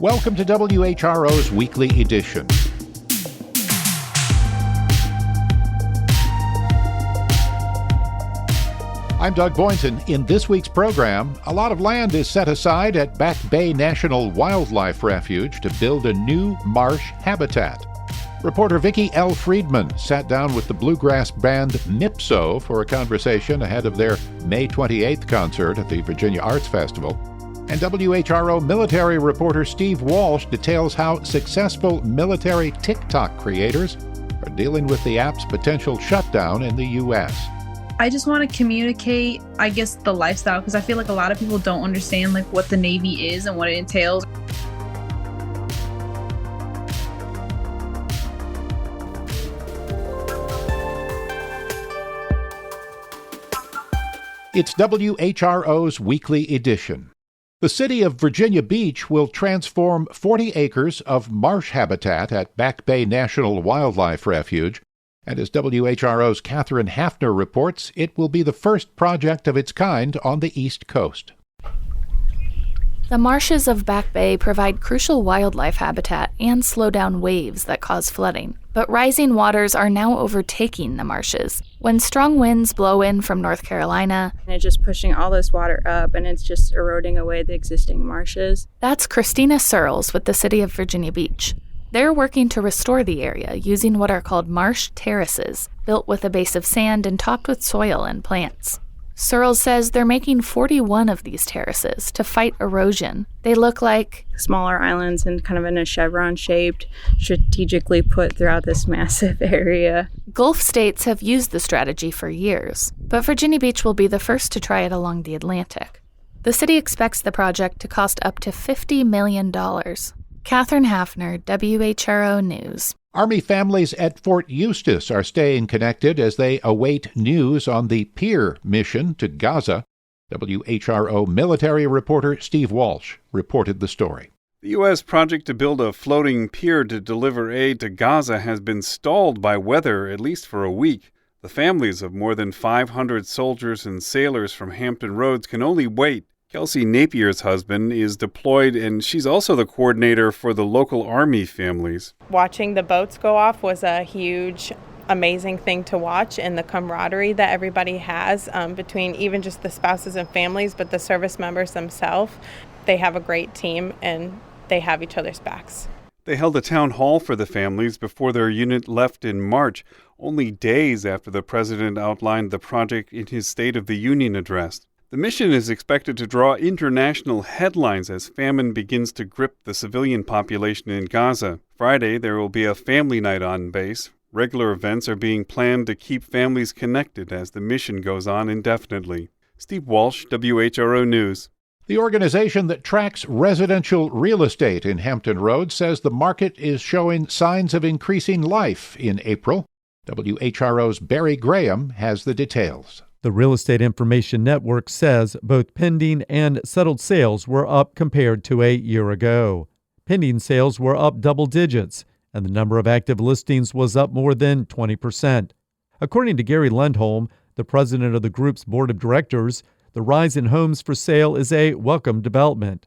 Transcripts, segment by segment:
Welcome to WHRO's Weekly Edition. I'm Doug Boynton. In this week's program, a lot of land is set aside at Back Bay National Wildlife Refuge to build a new marsh habitat. Reporter Vicki L. Friedman sat down with the bluegrass band Mipso for a conversation ahead of their May 28th concert at the Virginia Arts Festival. And WHRO military reporter Steve Walsh details how successful military Tik Tok creators are dealing with the app's potential shutdown in the U.S. I just want to communicate, the lifestyle, because I feel like a lot of people don't understand what the Navy is and what it entails. It's WHRO's Weekly Edition. The city of Virginia Beach will transform 40 acres of marsh habitat at Back Bay National Wildlife Refuge, and as WHRO's Catherine Hafner reports, it will be the first project of its kind on the East Coast. The marshes of Back Bay provide crucial wildlife habitat and slow down waves that cause flooding. But rising waters are now overtaking the marshes. When strong winds blow in from North Carolina, and it's just pushing all this water up, and it's just eroding away the existing marshes. That's Christina Searles with the city of Virginia Beach. They're working to restore the area using what are called marsh terraces, built with a base of sand and topped with soil and plants. Searles says they're making 41 of these terraces to fight erosion. They look like smaller islands and kind of in a chevron shaped, strategically put throughout this massive area. Gulf states have used the strategy for years, but Virginia Beach will be the first to try it along the Atlantic. The city expects the project to cost up to $50 million. Catherine Hafner, WHRO News. Army families at Fort Eustis are staying connected as they await news on the PEER mission to Gaza. WHRO military reporter Steve Walsh reported the story. The U.S. project to build a floating pier to deliver aid to Gaza has been stalled by weather at least for a week. The families of more than 500 soldiers and sailors from Hampton Roads can only wait. Kelsey Napier's husband is deployed, and she's also the coordinator for the local Army families. Watching the boats go off was a huge, amazing thing to watch, and the camaraderie that everybody has between even just the spouses and families, but the service members themselves. They have a great team, and they have each other's backs. They held a town hall for the families before their unit left in March, only days after the president outlined the project in his State of the Union address. The mission is expected to draw international headlines as famine begins to grip the civilian population in Gaza. Friday, there will be a family night on base. Regular events are being planned to keep families connected as the mission goes on indefinitely. Steve Walsh, WHRO News. The organization that tracks residential real estate in Hampton Roads says the market is showing signs of increasing life in April. WHRO's Barry Graham has the details. The Real Estate Information Network says both pending and settled sales were up compared to a year ago. Pending sales were up double digits, and the number of active listings was up more than 20%. According to Gary Lundholm, the president of the group's board of directors, the rise in homes for sale is a welcome development.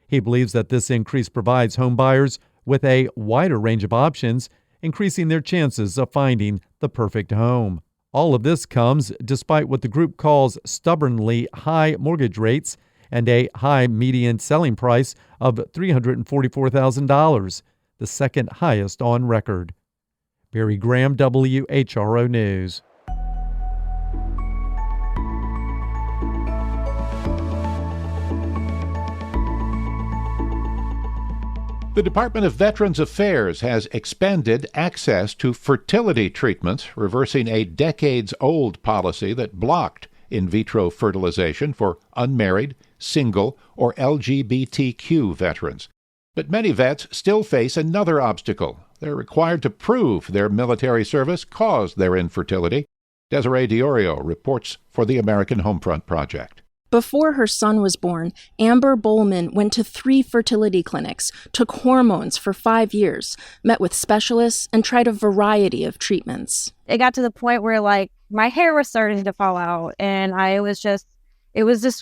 He believes that this increase provides home buyers with a wider range of options, increasing their chances of finding the perfect home. All of this comes despite what the group calls stubbornly high mortgage rates and a high median selling price of $344,000, the second highest on record. Barry Graham, WHRO News. The Department of Veterans Affairs has expanded access to fertility treatments, reversing a decades-old policy that blocked in vitro fertilization for unmarried, single, or LGBTQ veterans. But many vets still face another obstacle. They're required to prove their military service caused their infertility. Desiree Diorio reports for the American Homefront Project. Before her son was born, Amber Bowman went to 3 fertility clinics, took hormones for 5 years, met with specialists, and tried a variety of treatments. It got to the point where, my hair was starting to fall out, and it was just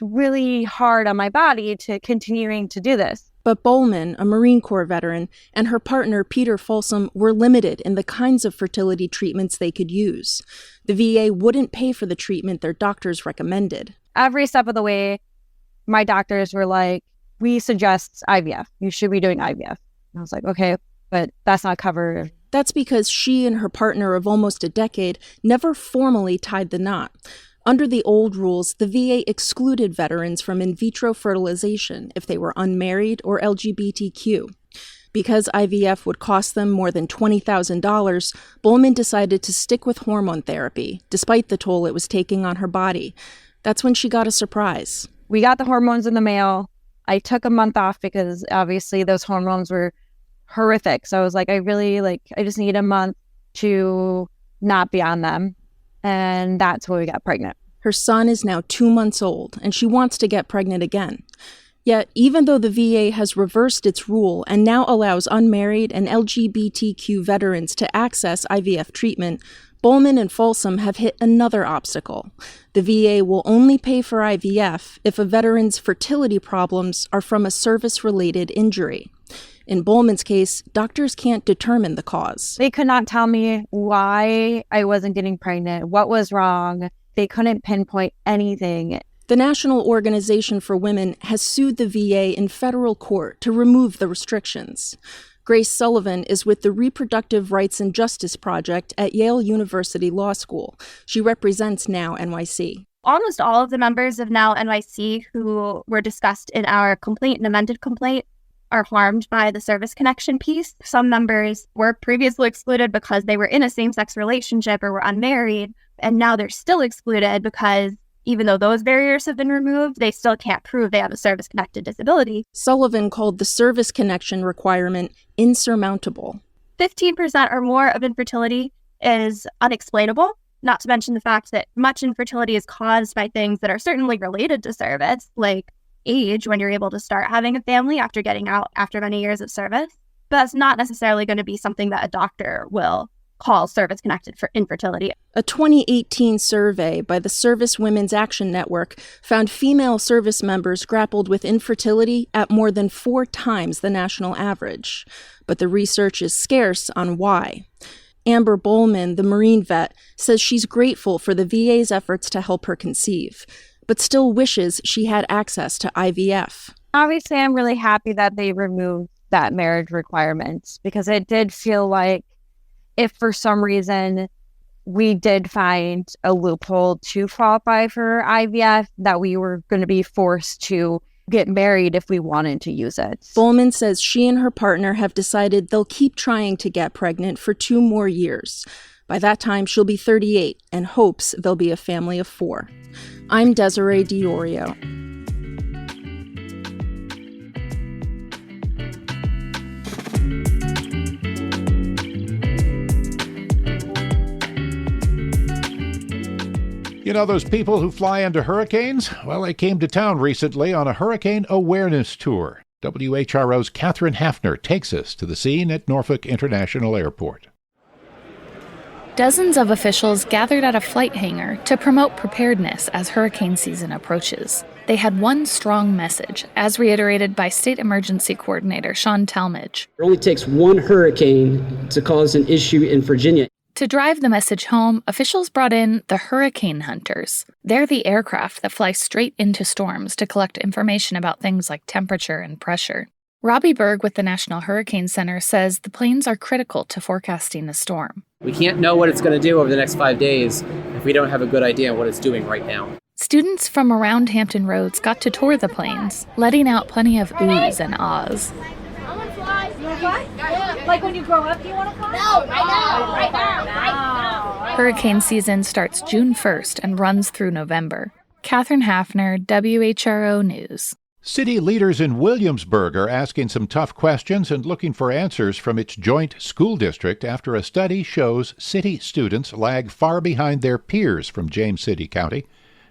really hard on my body to continuing to do this. But Bowman, a Marine Corps veteran, and her partner, Peter Folsom, were limited in the kinds of fertility treatments they could use. The VA wouldn't pay for the treatment their doctors recommended. Every step of the way, my doctors were like, we suggest IVF. You should be doing IVF. And I was like, okay, but that's not covered. That's because she and her partner of almost a decade never formally tied the knot. Under the old rules, the VA excluded veterans from in vitro fertilization if they were unmarried or LGBTQ. Because IVF would cost them more than $20,000, Bowman decided to stick with hormone therapy, despite the toll it was taking on her body. That's when she got a surprise. We got the hormones in the mail. I took a month off because obviously those hormones were horrific. So I was like, I just need a month to not be on them. And that's when we got pregnant. Her son is now 2 months old, and she wants to get pregnant again. Yet, even though the VA has reversed its rule and now allows unmarried and LGBTQ veterans to access IVF treatment, Bowman and Folsom have hit another obstacle. The VA will only pay for IVF if a veteran's fertility problems are from a service-related injury. In Bowman's case, doctors can't determine the cause. They could not tell me why I wasn't getting pregnant, what was wrong. They couldn't pinpoint anything. The National Organization for Women has sued the VA in federal court to remove the restrictions. Grace Sullivan is with the Reproductive Rights and Justice Project at Yale University Law School. She represents Now NYC. Almost all of the members of Now NYC who were discussed in our complaint and amended complaint are harmed by the service connection piece. Some members were previously excluded because they were in a same-sex relationship or were unmarried, and now they're still excluded because even though those barriers have been removed, they still can't prove they have a service-connected disability. Sullivan called the service connection requirement insurmountable. 15% or more of infertility is unexplainable, not to mention the fact that much infertility is caused by things that are certainly related to service, like age when you're able to start having a family after getting out after many years of service. But that's not necessarily going to be something that a doctor will call service-connected for infertility. A 2018 survey by the Service Women's Action Network found female service members grappled with infertility at more than 4 times the national average. But the research is scarce on why. Amber Bowman, the Marine vet, says she's grateful for the VA's efforts to help her conceive, but still wishes she had access to IVF. Obviously, I'm really happy that they removed that marriage requirement because it did feel like if for some reason we did find a loophole to qualify for IVF, that we were going to be forced to get married if we wanted to use it. Bowman says she and her partner have decided they'll keep trying to get pregnant for 2 more years. By that time, she'll be 38 and hopes they'll be a family of 4. I'm Desiree DiOrio. You know those people who fly into hurricanes? Well, they came to town recently on a hurricane awareness tour. WHRO's Catherine Hafner takes us to the scene at Norfolk International Airport. Dozens of officials gathered at a flight hangar to promote preparedness as hurricane season approaches. They had one strong message, as reiterated by State Emergency Coordinator Sean Talmadge. It only takes one hurricane to cause an issue in Virginia. To drive the message home, officials brought in the Hurricane Hunters. They're the aircraft that fly straight into storms to collect information about things like temperature and pressure. Robbie Berg with the National Hurricane Center says the planes are critical to forecasting a storm. We can't know what it's going to do over the next 5 days if we don't have a good idea of what it's doing right now. Students from around Hampton Roads got to tour the planes, letting out plenty of oohs and ahs. I want to fly. You want to fly? Yeah. Like when you grow up, do you want to fly? No, right now. Hurricane season starts June 1st and runs through November. Catherine Hafner, WHRO News. City leaders in Williamsburg are asking some tough questions and looking for answers from its joint school district after a study shows city students lag far behind their peers from James City County.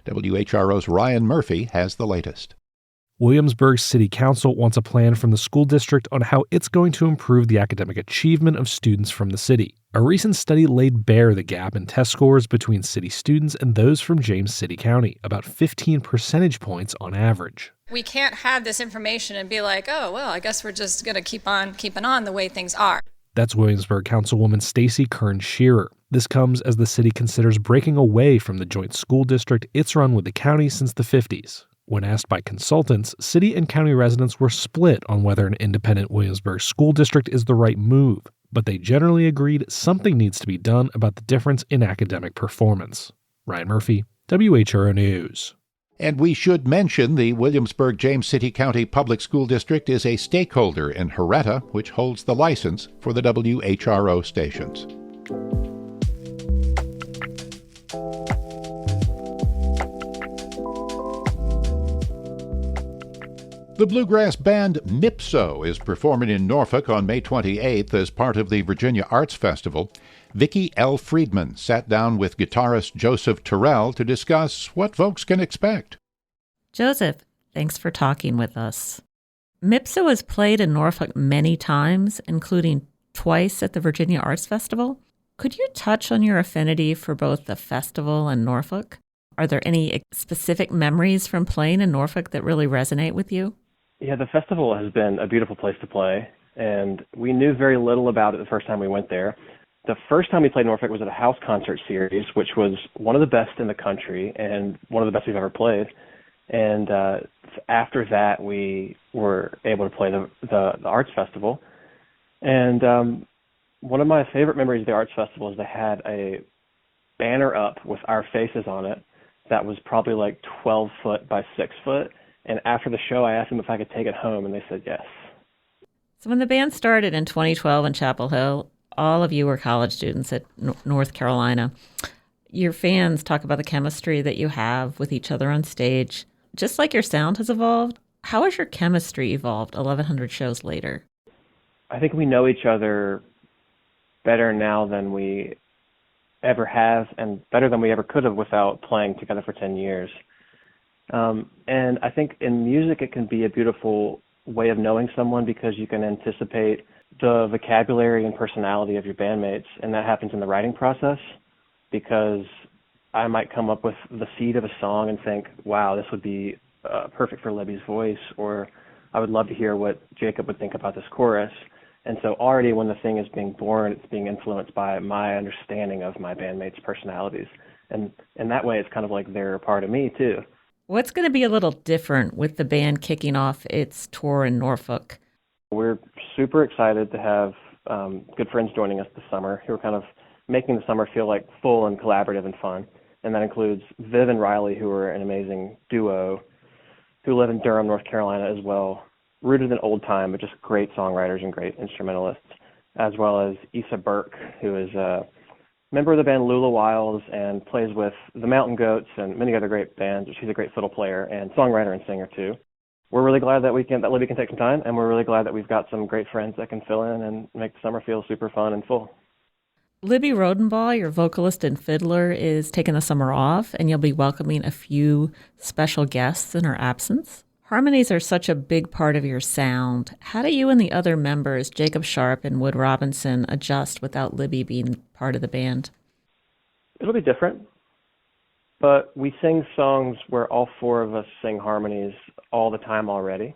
WHRO's Ryan Murphy has the latest. Williamsburg City Council wants a plan from the school district on how it's going to improve the academic achievement of students from the city. A recent study laid bare the gap in test scores between city students and those from James City County, about 15 percentage points on average. We can't have this information and be like, oh, well, I guess we're just going to keep on keeping on the way things are. That's Williamsburg Councilwoman Stacy Kern-Shearer. This comes as the city considers breaking away from the joint school district it's run with the county since the 50s. When asked by consultants, city and county residents were split on whether an independent Williamsburg school district is the right move, but they generally agreed something needs to be done about the difference in academic performance. Ryan Murphy, WHRO News. And we should mention the Williamsburg-James City County Public School District is a stakeholder in HRETA, which holds the license for the WHRO stations. The bluegrass band Mipso is performing in Norfolk on May 28th as part of the Virginia Arts Festival. Vicki L. Friedman sat down with guitarist Joseph Terrell to discuss what folks can expect. Joseph, thanks for talking with us. Mipso has played in Norfolk many times, including twice at the Virginia Arts Festival. Could you touch on your affinity for both the festival and Norfolk? Are there any specific memories from playing in Norfolk that really resonate with you? Yeah, the festival has been a beautiful place to play, and we knew very little about it the first time we went there. The first time we played Norfolk was at a house concert series, which was one of the best in the country and one of the best we've ever played. And after that, we were able to play the Arts Festival. And one of my favorite memories of the Arts Festival is they had a banner up with our faces on it that was probably like 12 foot by 6 foot. And after the show, I asked them if I could take it home, and they said yes. So when the band started in 2012 in Chapel Hill, all of you were college students at North Carolina. Your fans talk about the chemistry that you have with each other on stage. Just like your sound has evolved, how has your chemistry evolved 1,100 shows later? I think we know each other better now than we ever have, and better than we ever could have without playing together for 10 years. And I think in music it can be a beautiful way of knowing someone because you can anticipate the vocabulary and personality of your bandmates, and that happens in the writing process because I might come up with the seed of a song and think, wow, this would be perfect for Libby's voice, or I would love to hear what Jacob would think about this chorus. And so already when the thing is being born, it's being influenced by my understanding of my bandmates' personalities. And in that way, it's kind of like they're a part of me, too. What's going to be a little different with the band kicking off its tour in Norfolk? We're super excited to have good friends joining us this summer who are kind of making the summer feel like full and collaborative and fun. And that includes Viv and Riley, who are an amazing duo who live in Durham, North Carolina as well, rooted in old time, but just great songwriters and great instrumentalists, as well as Issa Burke, who is a member of the band Lula Wilds and plays with the Mountain Goats and many other great bands. She's a great fiddle player and songwriter and singer too. We're really glad that Libby can take some time, and we're really glad that we've got some great friends that can fill in and make the summer feel super fun and full. Libby Rodenbaugh, your vocalist and fiddler, is taking the summer off, and you'll be welcoming a few special guests in her absence. Harmonies are such a big part of your sound. How do you and the other members, Jacob Sharp and Wood Robinson, adjust without Libby being part of the band? It'll be different, but we sing songs where all four of us sing harmonies all the time already.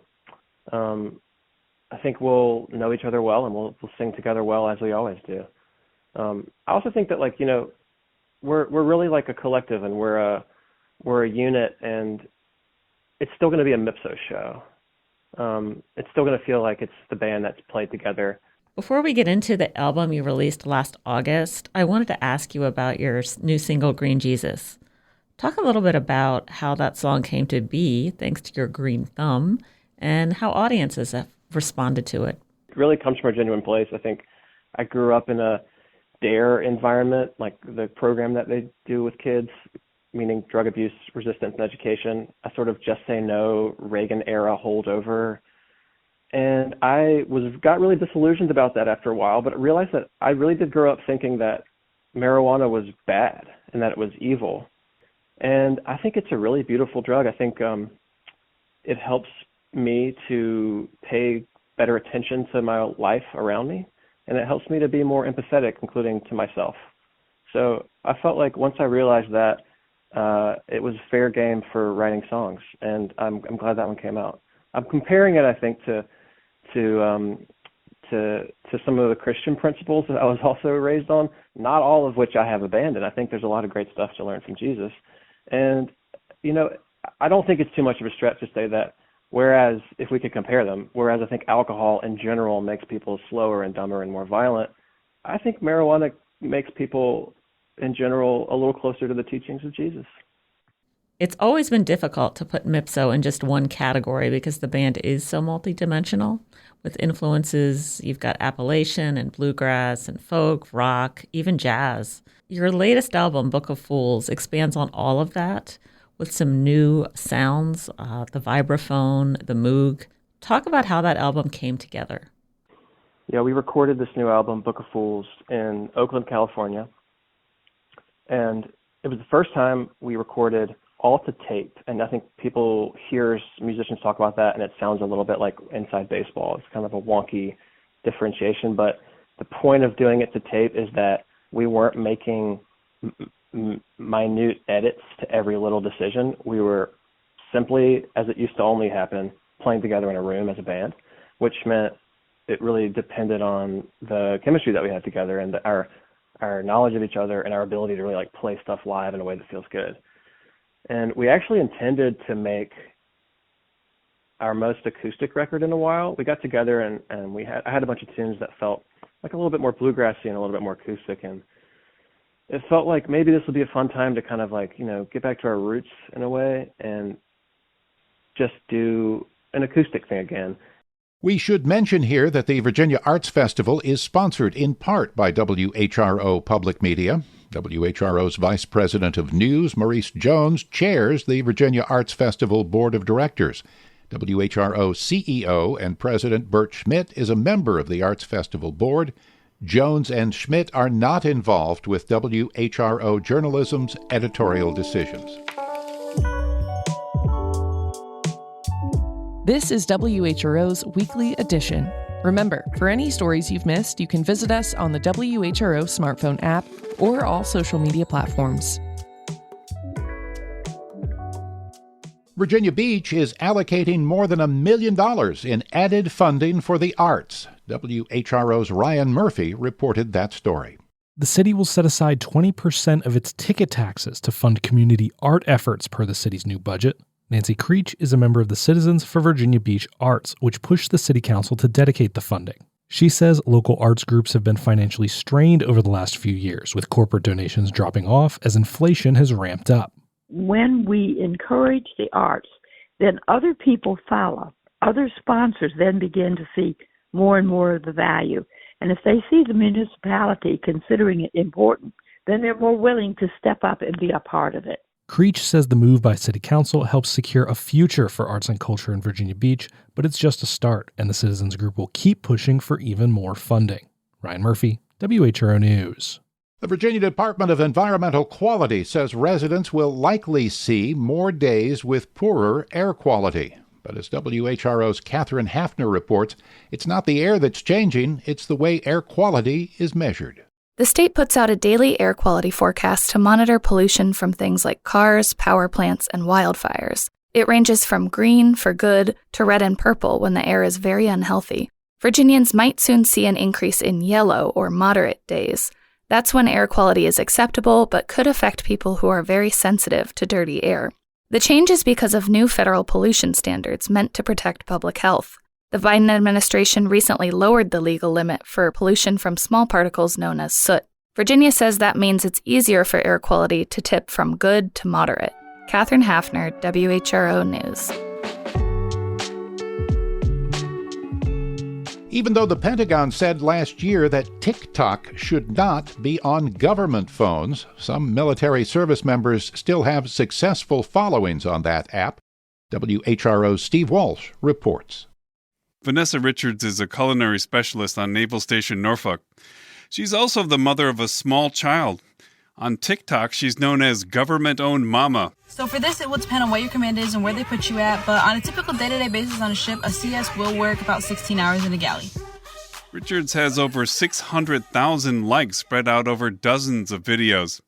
I think we'll know each other well, and we'll sing together well as we always do. I also think that, we're really like a collective, and we're a unit, and it's still going to be a Mipso show. It's still going to feel like it's the band that's played together. Before we get into the album you released last August, I wanted to ask you about your new single, Green Jesus. Talk a little bit about how that song came to be, thanks to your green thumb, and how audiences have responded to it. It really comes from a genuine place. I think I grew up in a DARE environment, like the program that they do with kids, meaning drug abuse, resistance, and education. A sort of just say no, Reagan-era holdover. And I got really disillusioned about that after a while, but I realized that I really did grow up thinking that marijuana was bad and that it was evil. And I think it's a really beautiful drug. I think it helps me to pay better attention to my life around me, and it helps me to be more empathetic, including to myself. So I felt like once I realized that, it was fair game for writing songs, and I'm glad that one came out. I'm comparing it, I think, to some of the Christian principles that I was also raised on, not all of which I have abandoned. I think there's a lot of great stuff to learn from Jesus. And, I don't think it's too much of a stretch to say that whereas, if we could compare them, whereas I think alcohol in general makes people slower and dumber and more violent, I think marijuana makes people in general a little closer to the teachings of Jesus. It's always been difficult to put Mipso in just one category because the band is so multidimensional. With influences, you've got Appalachian and bluegrass and folk, rock, even jazz. Your latest album, Book of Fools, expands on all of that with some new sounds, the vibraphone, the moog. Talk about how that album came together. Yeah, we recorded this new album, Book of Fools, in Oakland, California. And it was the first time we recorded all to tape. And I think people hear musicians talk about that, and it sounds a little bit like inside baseball. It's kind of a wonky differentiation. But the point of doing it to tape is that we weren't making minute edits to every little decision. We were simply, as it used to only happen, playing together in a room as a band, which meant it really depended on the chemistry that we had together and our knowledge of each other and our ability to really play stuff live in a way that feels good. And we actually intended to make our most acoustic record in a while. We got together and I had a bunch of tunes that felt like a little bit more bluegrassy and a little bit more acoustic, and it felt like maybe this would be a fun time to kind of get back to our roots in a way and just do an acoustic thing again. We should mention here that the Virginia Arts Festival is sponsored in part by WHRO Public Media. WHRO's Vice President of News, Maurice Jones, chairs the Virginia Arts Festival Board of Directors. WHRO CEO and President Bert Schmidt is a member of the Arts Festival Board. Jones and Schmidt are not involved with WHRO journalism's editorial decisions. This is WHRO's Weekly Edition. Remember, for any stories you've missed, you can visit us on the WHRO smartphone app or all social media platforms. Virginia Beach is allocating more than $1 million in added funding for the arts. WHRO's Ryan Murphy reported that story. The city will set aside 20% of its ticket taxes to fund community art efforts per the city's new budget. Nancy Creech is a member of the Citizens for Virginia Beach Arts, which pushed the city council to dedicate the funding. She says local arts groups have been financially strained over the last few years, with corporate donations dropping off as inflation has ramped up. When we encourage the arts, then other people follow. Other sponsors then begin to see more and more of the value. And if they see the municipality considering it important, then they're more willing to step up and be a part of it. Creech says the move by City Council helps secure a future for arts and culture in Virginia Beach, but it's just a start, and the Citizens Group will keep pushing for even more funding. Ryan Murphy, WHRO News. The Virginia Department of Environmental Quality says residents will likely see more days with poorer air quality. But as WHRO's Catherine Hafner reports, it's not the air that's changing, it's the way air quality is measured. The state puts out a daily air quality forecast to monitor pollution from things like cars, power plants, and wildfires. It ranges from green for good to red and purple when the air is very unhealthy. Virginians might soon see an increase in yellow or moderate days. That's when air quality is acceptable but could affect people who are very sensitive to dirty air. The change is because of new federal pollution standards meant to protect public health. The Biden administration recently lowered the legal limit for pollution from small particles known as soot. Virginia says that means it's easier for air quality to tip from good to moderate. Catherine Hafner, WHRO News. Even though the Pentagon said last year that Tik Tok should not be on government phones, some military service members still have successful followings on that app. WHRO's Steve Walsh reports. Vanessa Richards is a culinary specialist on Naval Station Norfolk. She's also the mother of a small child. On TikTok, she's known as government-owned mama. So for this, it will depend on what your command is and where they put you at, but on a typical day-to-day basis on a ship, a CS will work about 16 hours in a galley. Richards has over 600,000 likes spread out over dozens of videos.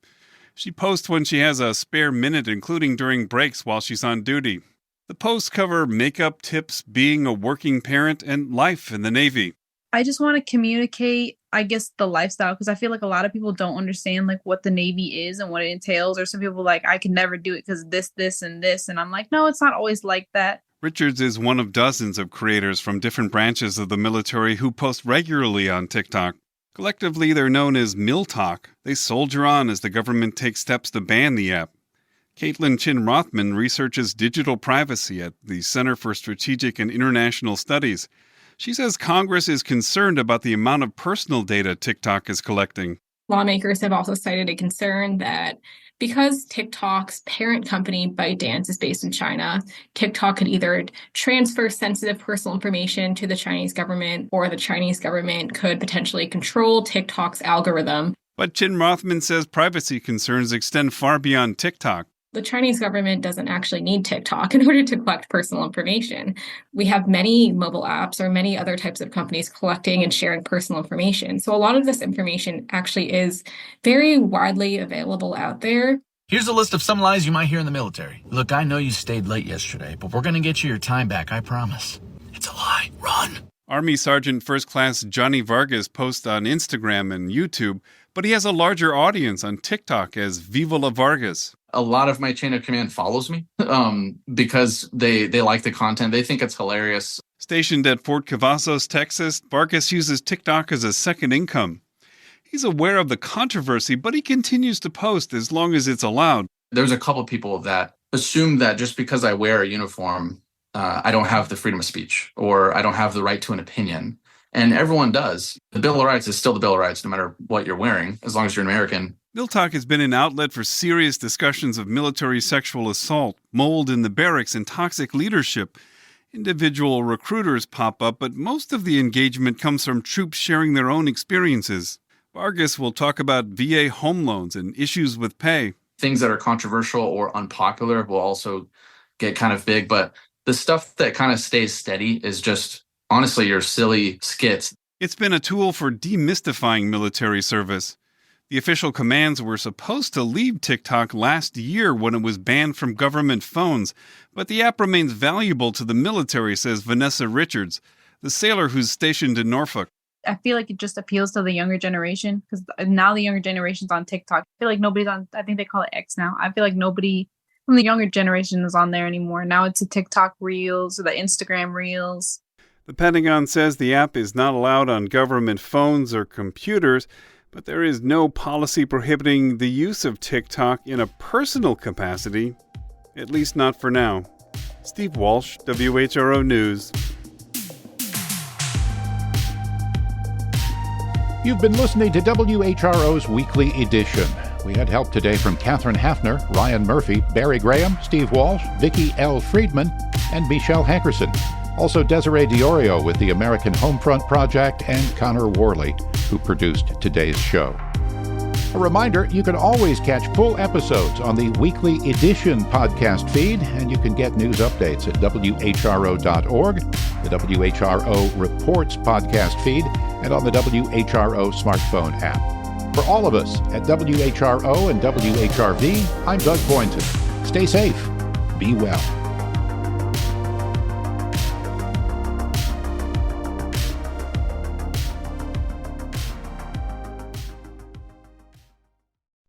She posts when she has a spare minute, including during breaks while she's on duty. The posts cover makeup tips, being a working parent, and life in the Navy. I just want to communicate, I guess, the lifestyle, because I feel like a lot of people don't understand like what the Navy is and what it entails. Or some people like, I can never do it because this, and this. And I'm like, no, it's not always like that. Richards is one of dozens of creators from different branches of the military who post regularly on TikTok. Collectively, they're known as MilTok. They soldier on as the government takes steps to ban the app. Caitlin Chin Rothman researches digital privacy at the Center for Strategic and International Studies. She says Congress is concerned about the amount of personal data TikTok is collecting. Lawmakers have also cited a concern that because TikTok's parent company, ByteDance, is based in China, TikTok could either transfer sensitive personal information to the Chinese government, or the Chinese government could potentially control TikTok's algorithm. But Chin Rothman says privacy concerns extend far beyond TikTok. The Chinese government doesn't actually need TikTok in order to collect personal information. We have many mobile apps or many other types of companies collecting and sharing personal information. So a lot of this information actually is very widely available out there. Here's a list of some lies you might hear in the military. Look, I know you stayed late yesterday, but we're going to get you your time back, I promise. It's a lie. Run. Army Sergeant First Class Johnny Vargas posts on Instagram and YouTube, but he has a larger audience on TikTok as Viva la Vargas. A lot of my chain of command follows me because they like the content. They think it's hilarious. Stationed at Fort Cavazos, Texas, Vargas uses TikTok as a second income. He's aware of the controversy, but he continues to post as long as it's allowed. There's a couple people that assume that just because I wear a uniform, I don't have the freedom of speech or I don't have the right to an opinion. And everyone does. The Bill of Rights is still the Bill of Rights, no matter what you're wearing, as long as you're an American. MilTok has been an outlet for serious discussions of military sexual assault, mold in the barracks, and toxic leadership. Individual recruiters pop up, but most of the engagement comes from troops sharing their own experiences. Vargas will talk about VA home loans and issues with pay. Things that are controversial or unpopular will also get kind of big, but the stuff that kind of stays steady is just, honestly, your silly skits. It's been a tool for demystifying military service. The official commands were supposed to leave TikTok last year when it was banned from government phones, but the app remains valuable to the military, says Vanessa Richards, the sailor who's stationed in Norfolk. I feel like it just appeals to the younger generation because now the younger generation's on TikTok. I feel like nobody's on, I think they call it X now. I feel like nobody from the younger generation is on there anymore. Now it's the TikTok Reels or the Instagram Reels. The Pentagon says the app is not allowed on government phones or computers, but there is no policy prohibiting the use of TikTok in a personal capacity, at least not for now. Steve Walsh, WHRO News. You've been listening to WHRO's Weekly Edition. We had help today from Catherine Hafner, Ryan Murphy, Barry Graham, Steve Walsh, Vicki L. Friedman, and Michelle Hankerson. Also Desiree Diorio with the American Homefront Project and Connor Worley, who produced today's show. A reminder, you can always catch full episodes on the Weekly Edition podcast feed, and you can get news updates at WHRO.org, the WHRO Reports podcast feed, and on the WHRO smartphone app. For all of us at WHRO and WHRV, I'm Doug Boynton. Stay safe. Be well.